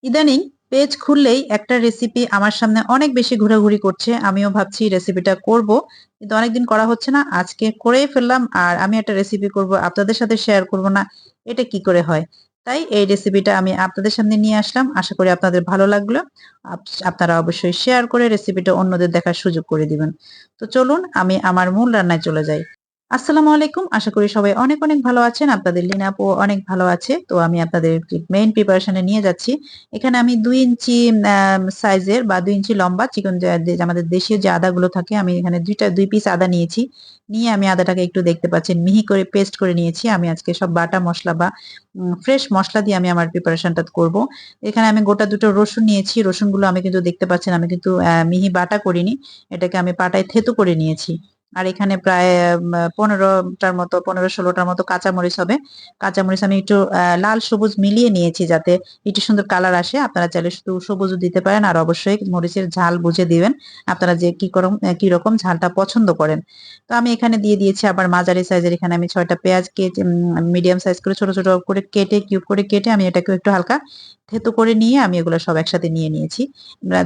ইদানিং পেজ খুললেই একটা রেসিপি আমার সামনে অনেক বেশি ঘোরাঘুরি করছে। আমিও ভাবছি রেসিপিটা করব, কিন্তু অনেকদিন করা হচ্ছে না। আজকে করেই ফেললাম, আর আমি একটা রেসিপি করব, আপনাদের সাথে শেয়ার করব না, এটা কি করে হয়? তাই এই রেসিপিটা আমি আপনাদের সামনে নিয়ে আসলাম। আশা করি আপনাদের ভালো লাগলো। আপনারা অবশ্যই শেয়ার করে রেসিপিটা অন্যদের দেখার সুযোগ করে দিবেন। তো চলুন আমি আমার মূল রান্নায় চলে যাই। আসসালামু আলাইকুম। আশা করি সবাই অনেক অনেক ভালো আছেন। আপনাদের লিনা আপু অনেক ভালো আছে। তো আমি আপনাদের মেইন প্রিপারেশনে নিয়ে যাচ্ছি। এখানে আমি 2 ইঞ্চি সাইজের বা 2 ইঞ্চি লম্বা চিকন যে আমাদের দেশীয় যে আদাগুলো থাকে, আমি এখানে 2 পিস আদা নিয়েছি। নিয়ে আমি আদাটাকে একটু দেখতে পাচ্ছেন মিহি করে পেস্ট করে নিয়েছি। আমি আজকে সব বাটা মসলা বা ফ্রেশ মসলা দিয়ে আমি আমার প্রিপারেশনটা করব। এখানে আমি গোটা 2টো রসুন নিয়েছি। রসুনগুলো আমি কিন্তু দেখতে পাচ্ছেন আমি কিন্তু মিহি বাটা করিনি। এটাকে আমি পাটায় থেতো করে নিয়েছি। আর এখানে প্রায় 15টার মতো 15-16টার মতো কাঁচামরিচ হবে। কাঁচামরিচ আমি একটু লাল সবুজ মিলিয়ে নিয়েছি যাতে একটু সুন্দর কালার আসে। আপনারা চাইলে শুধু সবুজও দিতে পারেন, আর অবশ্যই মরিচের ঝাল বুঝে দিবেন আপনারা যে কি রকম ঝালটা পছন্দ করেন। তো আমি এখানে দিয়ে দিয়েছি আবার মাঝারি সাইজের, এখানে আমি 6টা পেঁয়াজ কেটে মিডিয়াম সাইজ করে ছোট ছোট করে কেটে কিউব করে কেটে আমি এটাকে একটু হালকা থেতো করে নিয়ে আমি এগুলো সব একসাথে নিয়ে নিয়েছি।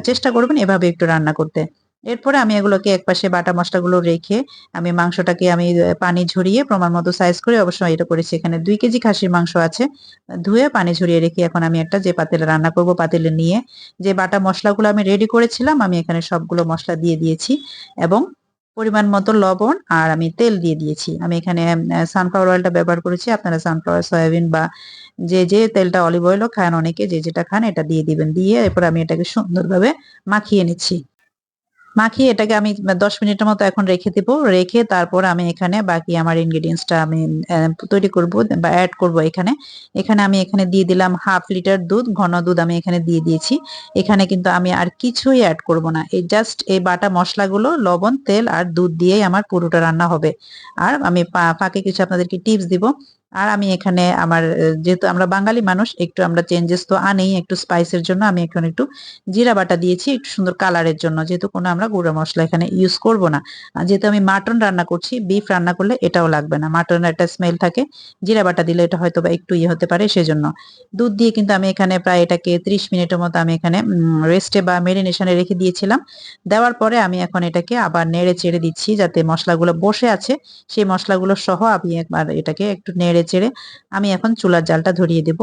চেষ্টা করবেন এভাবে একটু রান্না করতে। এরপরে আমি এগুলোকে একপাশে বাটা মশলাগুলো রেখে আমি মাংসটাকে আমি পানি ঝরিয়ে প্রমাণ মতো সাইজ করে অবশ্যই এটা করেছি। এখানে 2 কেজি খাসির মাংস আছে। ধুয়ে পানি ঝরিয়ে রেখে এখন আমি একটা যে পাতিলে রান্না করব পাতিলে নিয়ে যে বাটা মশলাগুলো আমি রেডি করেছিলাম আমি এখানে সবগুলো মশলা দিয়ে দিয়েছি এবং পরিমাণ মতো লবণ আর আমি তেল দিয়ে দিয়েছি। আমি এখানে সানফ্লাওয়ার অয়েলটা ব্যবহার করেছি। আপনারা সানফ্লাওয়ার, সয়াবিন বা যে তেলটা, অলিভ অয়েলও খান অনেকে, যে যেটা খান এটা দিয়ে দিবেন। দিয়ে এরপর আমি এটাকে সুন্দরভাবে মাখিয়ে নিচ্ছি। মাখিয়ে এটাকে আমি 10 মিনিটের মতো এখন রেখে দিব। রেখে তারপর আমি এখানে বাকি আমার ইনগ্রেডিয়েন্টসটা আমি তৈরি করব বা অ্যাড করব এখানে। আমি এখানে দিয়ে দিলাম 1/2 লিটার দুধ, ঘন দুধ আমি এখানে দিয়ে দিয়েছি। এখানে কিন্তু আমি আর কিছুই অ্যাড করব না। এই জাস্ট এই বাটা মশলাগুলো, লবণ, তেল আর দুধ দিয়েই আমার পুরোটা রান্না হবে। আর আমি ফাঁকে কিছু আপনাদেরকে টিপস দিব। আর আমি এখানে আমার যেহেতু আমরা বাঙালি মানুষ, একটু আমরা চেঞ্জেস তো আনেই একটু স্পাইসের জন্য। আমি এখন একটু জিরা বাটা দিয়েছি একটু সুন্দর কালারের জন্য, যেহেতু কোনো আমরা গুঁড়া মসলা এখানে ইউজ করব না। আর যেহেতু আমি মাটন রান্না করছি, বিফ রান্না করলে এটাও লাগবে না, মাটনের একটা স্মেল থাকে, জিরা বাটা দিলে এটা হয়তো বা একটু ইয়ে হতে পারে, সেজন্য। দুধ দিয়ে কিন্তু আমি এখানে প্রায় এটাকে 30 মিনিটের মতো আমি এখানে রেস্টে বা মেরিনেশনে রেখে দিয়েছিলাম। দেওয়ার পরে আমি এখন এটাকে আবার নেড়ে চেড়ে দিচ্ছি যাতে মশলাগুলো বসে আছে সেই মশলাগুলো সহ আমি একবার এটাকে একটু নেড়ে চেড়ে আমি এখন চুলার জালটা ধরিয়ে দেব।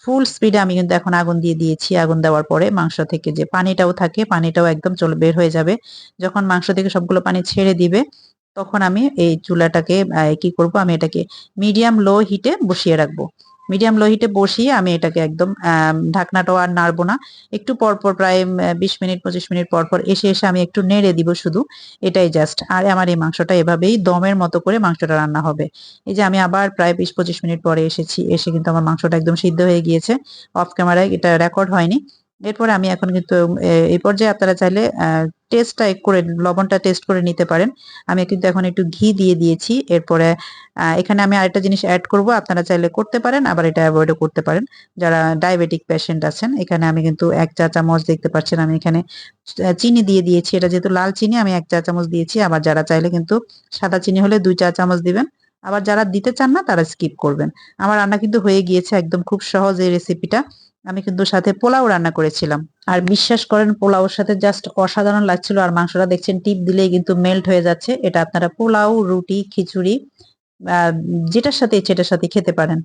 ফুল স্পিডে আমি কিন্তু এখন আগুন দিয়ে দিয়েছি। আগুন দেওয়ার পরে মাংস থেকে যে পানিটাও থাকে পানিটাও একদম চলে বের হয়ে যাবে। যখন মাংস থেকে সবগুলো পানি ছেড়ে দিবে তখন আমি এই চুলাটাকে কি করব, আমি এটাকে মিডিয়াম লো হিটে বসিয়ে রাখবো। মিডিয়াম লো হিটে বসিয়ে আমি এটাকে একদম ঢাকনাটাও আর নাড়বো না। একটু পর পর প্রায় 20 মিনিট 25 মিনিট পর পর এসে এসে আমি একটু নেড়ে দিব শুধু, এটাই জাস্ট। আর আমার এই মাংসটা এভাবেই দমের মতো করে মাংসটা রান্না হবে। এই যে আমি আবার প্রায় 20-25 মিনিট পরে এসেছি, এসে কিন্তু আমার মাংসটা একদম সিদ্ধ হয়ে গিয়েছে। অফ ক্যামেরায় এটা রেকর্ড হয়নি। এরপরে আমি এখন কিন্তু এই পর্যায়ে আপনারা চাইলে টেস্টটা করে লবণটা টেস্ট করে নিতে পারেন। আমি কিন্তু এখন একটু ঘি দিয়ে দিয়েছি। এরপরে এখানে আমি আরেকটা জিনিস অ্যাড করব, আপনারা চাইলে করতে পারেন আবার এটা অ্যাভয়েডও করতে পারেন যারা ডায়াবেটিক পেশেন্ট আছেন। এখানে আমি কিন্তু 1 চা চামচ দেখতে পাচ্ছেন আমি এখানে চিনি দিয়ে দিয়েছি। এটা যেহেতু লাল চিনি আমি 1 চা চামচ দিয়েছি। আবার যারা চাইলে কিন্তু সাদা চিনি হলে 2 চা চামচ দিবেন। আবার যারা দিতে চান না তারা স্কিপ করবেন। আমার রান্না কিন্তু হয়ে গিয়েছে, একদম খুব সহজ এই রেসিপিটা। আমি কিন্তু সাথে পোলাও রান্না করেছিলাম। আর বিশ্বাস করেন পোলাওর সাথে জাস্ট অসাধারণ লাগছিল। আর মাংসটা দেখছেন টিপ দিলেই কিন্তু মেল্ট হয়ে যাচ্ছে। এটা আপনারা পোলাও, রুটি, খিচুড়ি যেটার সাথে ইচ্ছে এটার সাথে খেতে পারেন।